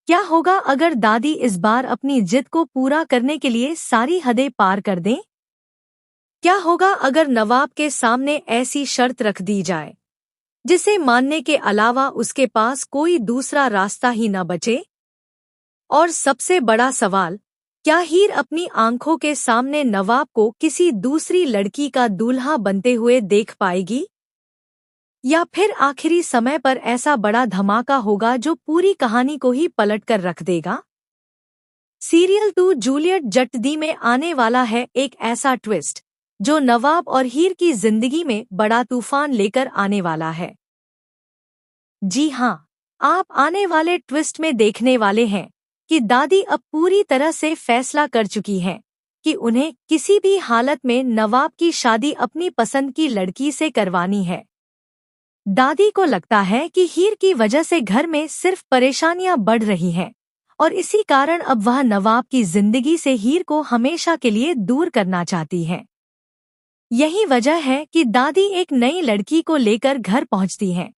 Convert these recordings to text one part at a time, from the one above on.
क्या होगा अगर दादी इस बार अपनी जिद को पूरा करने के लिए सारी हदें पार कर दें? क्या होगा अगर नवाब के सामने ऐसी शर्त रख दी जाए जिसे मानने के अलावा उसके पास कोई दूसरा रास्ता ही न बचे? और सबसे बड़ा सवाल, क्या हीर अपनी आंखों के सामने नवाब को किसी दूसरी लड़की का दूल्हा बनते हुए देख पाएगी? या फिर आखिरी समय पर ऐसा बड़ा धमाका होगा जो पूरी कहानी को ही पलट कर रख देगा? सीरियल 2 जूलियट जट्टी में आने वाला है एक ऐसा ट्विस्ट जो नवाब और हीर की जिंदगी में बड़ा तूफान लेकर आने वाला है। जी हाँ, आप आने वाले ट्विस्ट में देखने वाले हैं कि दादी अब पूरी तरह से फैसला कर चुकी हैं कि उन्हें किसी भी हालत में नवाब की शादी अपनी पसंद की लड़की से करवानी है। दादी को लगता है कि हीर की वजह से घर में सिर्फ परेशानियां बढ़ रही हैं और इसी कारण अब वह नवाब की जिंदगी से हीर को हमेशा के लिए दूर करना चाहती है। यही वजह है कि दादी एक नई लड़की को लेकर घर पहुंचती हैं।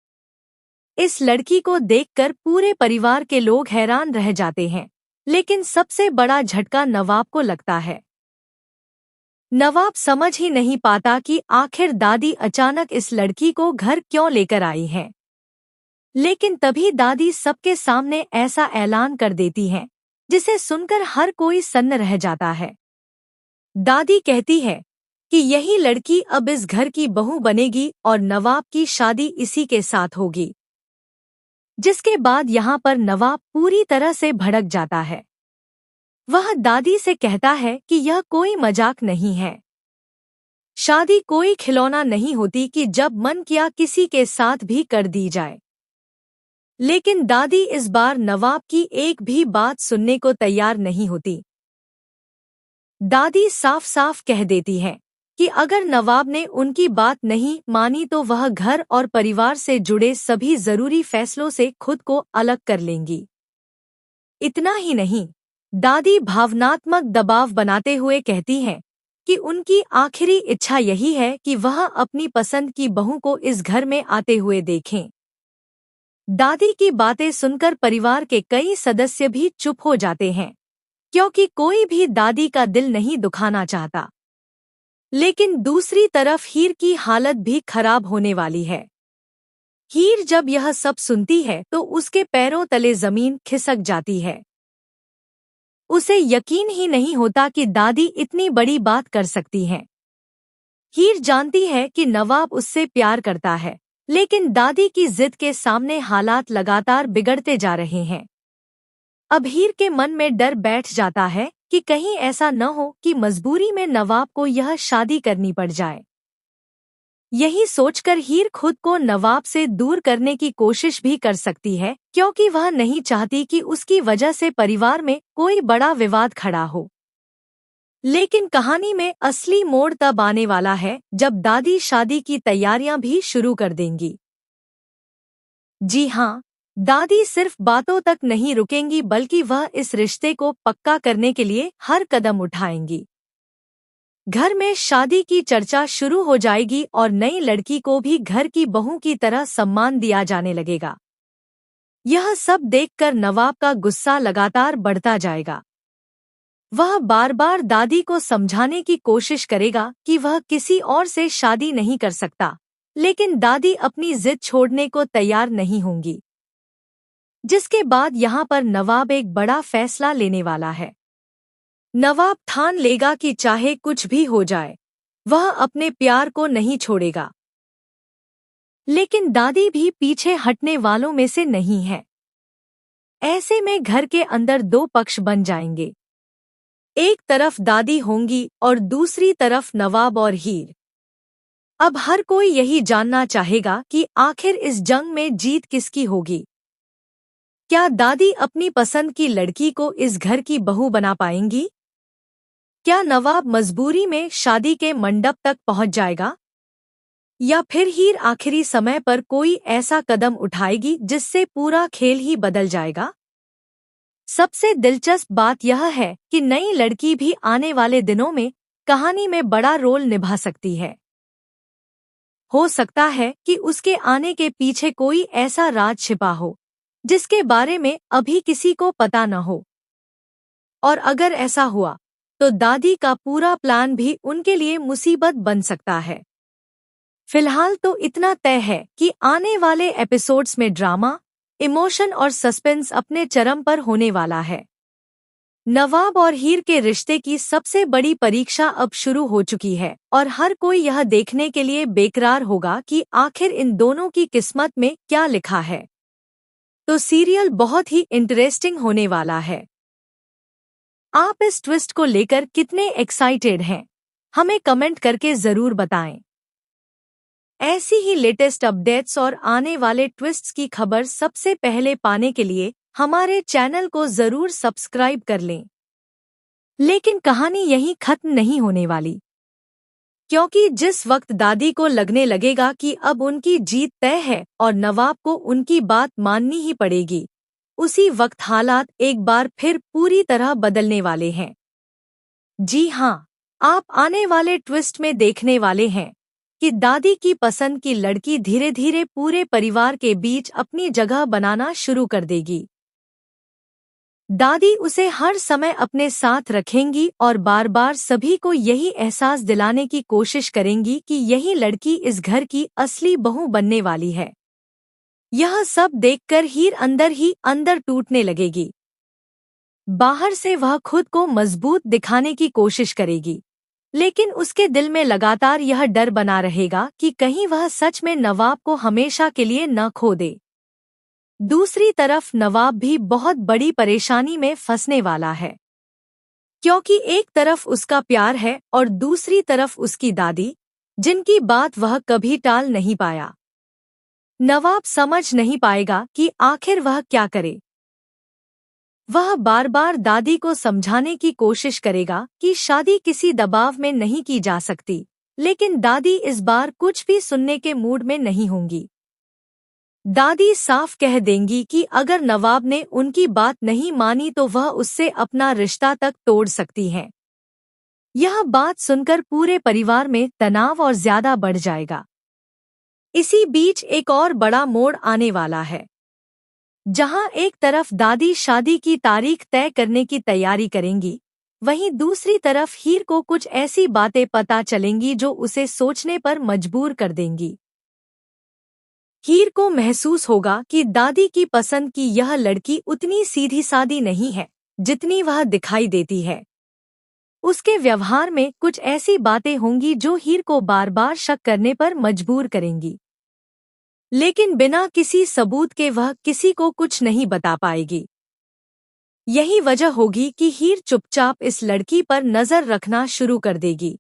इस लड़की को देखकर पूरे परिवार के लोग हैरान रह जाते हैं, लेकिन सबसे बड़ा झटका नवाब को लगता है। नवाब समझ ही नहीं पाता कि आखिर दादी अचानक इस लड़की को घर क्यों लेकर आई है। लेकिन तभी दादी सबके सामने ऐसा ऐलान कर देती है जिसे सुनकर हर कोई सन्न रह जाता है। दादी कहती है कि यही लड़की अब इस घर की बहू बनेगी और नवाब की शादी इसी के साथ होगी। जिसके बाद यहाँ पर नवाब पूरी तरह से भड़क जाता है। वह दादी से कहता है कि यह कोई मजाक नहीं है। शादी कोई खिलौना नहीं होती कि जब मन किया किसी के साथ भी कर दी जाए। लेकिन दादी इस बार नवाब की एक भी बात सुनने को तैयार नहीं होती। दादी साफ साफ कह देती है कि अगर नवाब ने उनकी बात नहीं मानी तो वह घर और परिवार से जुड़े सभी जरूरी फैसलों से खुद को अलग कर लेंगी। इतना ही नहीं, दादी भावनात्मक दबाव बनाते हुए कहती हैं कि उनकी आखिरी इच्छा यही है कि वह अपनी पसंद की बहू को इस घर में आते हुए देखें। दादी की बातें सुनकर परिवार के कई सदस्य भी चुप हो जाते हैं, क्योंकि कोई भी दादी का दिल नहीं दुखाना चाहता। लेकिन दूसरी तरफ हीर की हालत भी खराब होने वाली है। हीर जब यह सब सुनती है तो उसके पैरों तले जमीन खिसक जाती है। उसे यकीन ही नहीं होता कि दादी इतनी बड़ी बात कर सकती हैं। हीर जानती है कि नवाब उससे प्यार करता है, लेकिन दादी की जिद के सामने हालात लगातार बिगड़ते जा रहे हैं। अब हीर के मन में डर बैठ जाता है कि कहीं ऐसा न हो कि मजबूरी में नवाब को यह शादी करनी पड़ जाए। यही सोचकर हीर खुद को नवाब से दूर करने की कोशिश भी कर सकती है, क्योंकि वह नहीं चाहती कि उसकी वजह से परिवार में कोई बड़ा विवाद खड़ा हो। लेकिन कहानी में असली मोड़ तब आने वाला है जब दादी शादी की तैयारियां भी शुरू कर देंगी। जी हाँ, दादी सिर्फ बातों तक नहीं रुकेंगी बल्कि वह इस रिश्ते को पक्का करने के लिए हर कदम उठाएंगी। घर में शादी की चर्चा शुरू हो जाएगी और नई लड़की को भी घर की बहू की तरह सम्मान दिया जाने लगेगा। यह सब देखकर नवाब का गुस्सा लगातार बढ़ता जाएगा। वह बार बार दादी को समझाने की कोशिश करेगा कि वह किसी और से शादी नहीं कर सकता, लेकिन दादी अपनी जिद छोड़ने को तैयार नहीं होंगी। जिसके बाद यहाँ पर नवाब एक बड़ा फैसला लेने वाला है। नवाब ठान लेगा कि चाहे कुछ भी हो जाए, वह अपने प्यार को नहीं छोड़ेगा। लेकिन दादी भी पीछे हटने वालों में से नहीं है। ऐसे में घर के अंदर दो पक्ष बन जाएंगे। एक तरफ दादी होंगी और दूसरी तरफ नवाब और हीर। अब हर कोई यही जानना चाहेगा कि आखिर इस जंग में जीत किसकी होगी। क्या दादी अपनी पसंद की लड़की को इस घर की बहू बना पाएंगी? क्या नवाब मजबूरी में शादी के मंडप तक पहुंच जाएगा? या फिर हीर आखिरी समय पर कोई ऐसा कदम उठाएगी जिससे पूरा खेल ही बदल जाएगा? सबसे दिलचस्प बात यह है कि नई लड़की भी आने वाले दिनों में कहानी में बड़ा रोल निभा सकती है। हो सकता है कि उसके आने के पीछे कोई ऐसा राज छिपा हो जिसके बारे में अभी किसी को पता न हो। और अगर ऐसा हुआ तो दादी का पूरा प्लान भी उनके लिए मुसीबत बन सकता है। फिलहाल तो इतना तय है कि आने वाले एपिसोड्स में ड्रामा, इमोशन और सस्पेंस अपने चरम पर होने वाला है। नवाब और हीर के रिश्ते की सबसे बड़ी परीक्षा अब शुरू हो चुकी है और हर कोई यह देखने के लिए बेकरार होगा कि आखिर इन दोनों की किस्मत में क्या लिखा है। तो सीरियल बहुत ही इंटरेस्टिंग होने वाला है। आप इस ट्विस्ट को लेकर कितने एक्साइटेड हैं? हमें कमेंट करके जरूर बताएं। ऐसी ही लेटेस्ट अपडेट्स और आने वाले ट्विस्ट्स की खबर सबसे पहले पाने के लिए हमारे चैनल को जरूर सब्सक्राइब कर लें। लेकिन कहानी यहीं खत्म नहीं होने वाली, क्योंकि जिस वक्त दादी को लगने लगेगा कि अब उनकी जीत तय है और नवाब को उनकी बात माननी ही पड़ेगी, उसी वक्त हालात एक बार फिर पूरी तरह बदलने वाले हैं। जी हाँ, आप आने वाले ट्विस्ट में देखने वाले हैं कि दादी की पसंद की लड़की धीरे धीरे पूरे परिवार के बीच अपनी जगह बनाना शुरू कर देगी। दादी उसे हर समय अपने साथ रखेंगी और बार बार सभी को यही एहसास दिलाने की कोशिश करेंगी कि यही लड़की इस घर की असली बहू बनने वाली है। यह सब देखकर हीर अंदर ही अंदर टूटने लगेगी। बाहर से वह खुद को मजबूत दिखाने की कोशिश करेगी, लेकिन उसके दिल में लगातार यह डर बना रहेगा कि कहीं वह सच में नवाब को हमेशा के लिए न खो दे। दूसरी तरफ नवाब भी बहुत बड़ी परेशानी में फंसने वाला है, क्योंकि एक तरफ उसका प्यार है और दूसरी तरफ उसकी दादी, जिनकी बात वह कभी टाल नहीं पाया। नवाब समझ नहीं पाएगा कि आखिर वह क्या करे। वह बार बार दादी को समझाने की कोशिश करेगा कि शादी किसी दबाव में नहीं की जा सकती, लेकिन दादी इस बार कुछ भी सुनने के मूड में नहीं होंगी। दादी साफ कह देंगी कि अगर नवाब ने उनकी बात नहीं मानी तो वह उससे अपना रिश्ता तक तोड़ सकती हैं। यह बात सुनकर पूरे परिवार में तनाव और ज्यादा बढ़ जाएगा। इसी बीच एक और बड़ा मोड़ आने वाला है, जहां एक तरफ दादी शादी की तारीख तय करने की तैयारी करेंगी, वहीं दूसरी तरफ हीर को कुछ ऐसी बातें पता चलेंगी जो उसे सोचने पर मजबूर कर देंगी। हीर को महसूस होगा कि दादी की पसंद की यह लड़की उतनी सीधी सादी नहीं है जितनी वह दिखाई देती है। उसके व्यवहार में कुछ ऐसी बातें होंगी जो हीर को बार बार शक करने पर मजबूर करेंगी, लेकिन बिना किसी सबूत के वह किसी को कुछ नहीं बता पाएगी। यही वजह होगी कि हीर चुपचाप इस लड़की पर नजर रखना शुरू कर देगी।